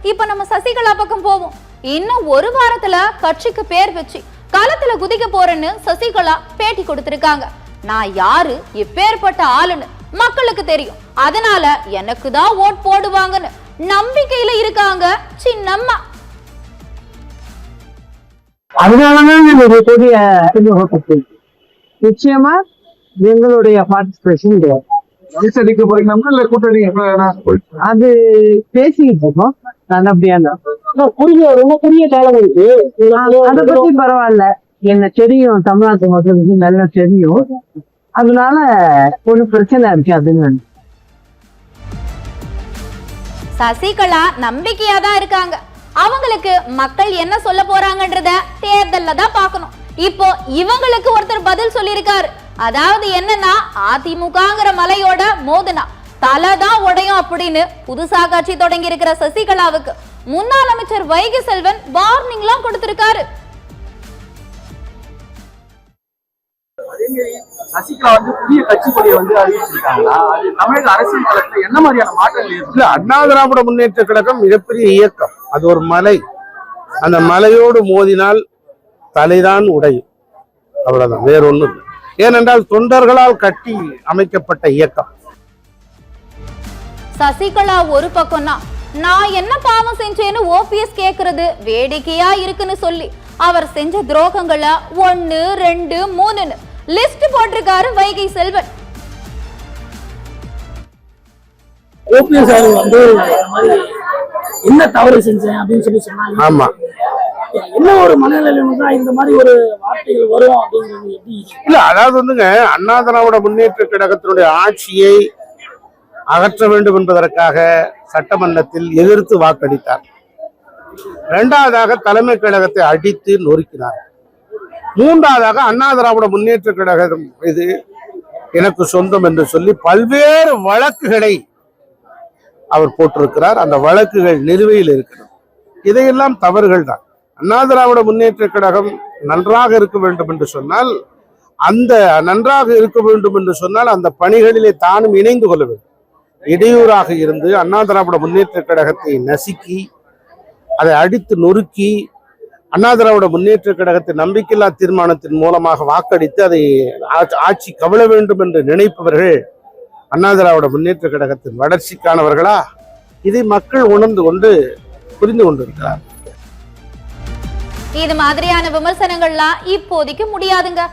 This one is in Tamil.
இப்ப நம்ம சசிகலா பக்கம் போவோம். இன்னும் ஒரு வாரத்துல கட்சிக்கு பேர் வச்சு களத்துல குதிக்க போறேன்னு சசிகலா பேட்டி கொடுத்திருக்காங்க. நான் யாரு, எப்பேற்பட்ட ஆளுன்னு மக்களுக்கு தெரியும், அதனால எனக்கு தான் ஓட் போடுவாங்கன்னு நம்பிக்கையில இருக்காங்க சின்னம்மா. அதனாலதான் நிச்சயமா எங்களுடைய பார்ட்டிசிபேஷன் அது பேசிக்கிட்டு இருக்கோம். நல்லபடியான ரொம்ப குறுகிய காலம் இருக்கு. அதை பத்தி பரவாயில்ல, என்ன தெரியும், தமிழ்நாட்டு மக்களுக்கு நல்லா தெரியும். அதனால ஒரு பிரச்சனை இருக்கு. அதுன்னு சசிகலா நம்பிக்கையா தான் இருக்காங்க. அவங்களுக்கு மக்கள் என்ன சொல்ல போறாங்கன்றத தேர்தல்ல தான் பார்க்கணும். இப்போ இவங்களுக்கு ஒருத்தர் பதில் சொல்லியிருக்காரு. அதாவது என்னன்னா, அதிமுகங்கிற மலையோட மோதுனா தலைதான் உடையும் அப்படின்னு புதுசா கட்சி தொடங்கி இருக்கிற சசிகலாவுக்கு முன்னாள் அமைச்சர் வைகை செல்வன் வார்னிங் எல்லாம் கொடுத்திருக்காரு. சசிகலா புதிய கட்சி கொடியை அறிவிச்சிருக்காங்களா? அது தமிழக அரசியல் களத்துல என்ன மாதிரியான மாற்றங்கள் இல்ல, அண்ணா திராவிட முன்னேற்ற கழகம் மிகப்பெரிய இயக்கம். அது ஒரு மலை. அந்த மலையோடு மோதினால் தலைதான் உடையும், அவ்வளவுதான், வேற ஒண்ணும் இல்லை. ஏனென்றால் தொண்டர்களால் கட்டி அமைக்கப்பட்ட இயக்கம். சசிகலா ஒரு பக்கம்னா நான் என்ன பாவம் செஞ்சேன்னு ஓபிஎஸ் கேக்குறது வேடிக்கையா இருக்குன்னு சொல்லி அவர் செஞ்ச துரோகங்களை 1, 2, 3 லிஸ்ட் போட்டிருக்காரு வைகை செல்வன். ஓபிஎஸ் என்ன தவறு செஞ்சேன் அப்படின்னு சொல்லி சொன்னாங்க. ஆமா, என்ன ஒரு மனநிலையில இந்த மாதிரி ஒரு வார்த்தைகள் வரும் அப்படிங்கிறது எப்படி? இல்ல, அதாவது அண்ணா திராவிட முன்னேற்ற கழகத்தினுடைய ஆட்சியை அகற்ற வேண்டும் என்பதற்காக சட்டமன்றத்தில் எதிர்த்து வாக்களித்தார். இரண்டாவதாக தலைமை கழகத்தை அடித்து நொறுக்கினார். மூன்றாவதாக அண்ணா திராவிட முன்னேற்ற கழகம் இது எனக்கு சொந்தம் என்று சொல்லி பல்வேறு வழக்குகளை அவர் போட்டிருக்கிறார். அந்த வழக்குகள் நிலுவையில் இருக்கிறது. இதையெல்லாம் தவறுகள் தான். அண்ணா திராவிட முன்னேற்ற கழகம் நன்றாக இருக்க வேண்டும் என்று சொன்னால் அந்த பணிகளிலே தானும் இணைந்து கொள்ள வேண்டும். இடையூறாக இருந்து அண்ணா திராவிட முன்னேற்ற கழகத்தை நசுக்கி அதை அடித்து நொறுக்கி அண்ணா திராவிட முன்னேற்ற கழகத்தின் நம்பிக்கையில்லா தீர்மானத்தின் மூலமாக வாக்களித்து அதை ஆட்சி கவிழ வேண்டும் என்று நினைப்பவர்கள் அண்ணா திராவிட முன்னேற்ற கழகத்தின் வளர்ச்சிக்கானவர்களா? இதை மக்கள் உணர்ந்து கொண்டு புரிந்து கொண்டிருக்கிறார். இது மாதிரியான விமர்சனங்கள்லாம் இப்போதைக்கு முடியாதுங்க.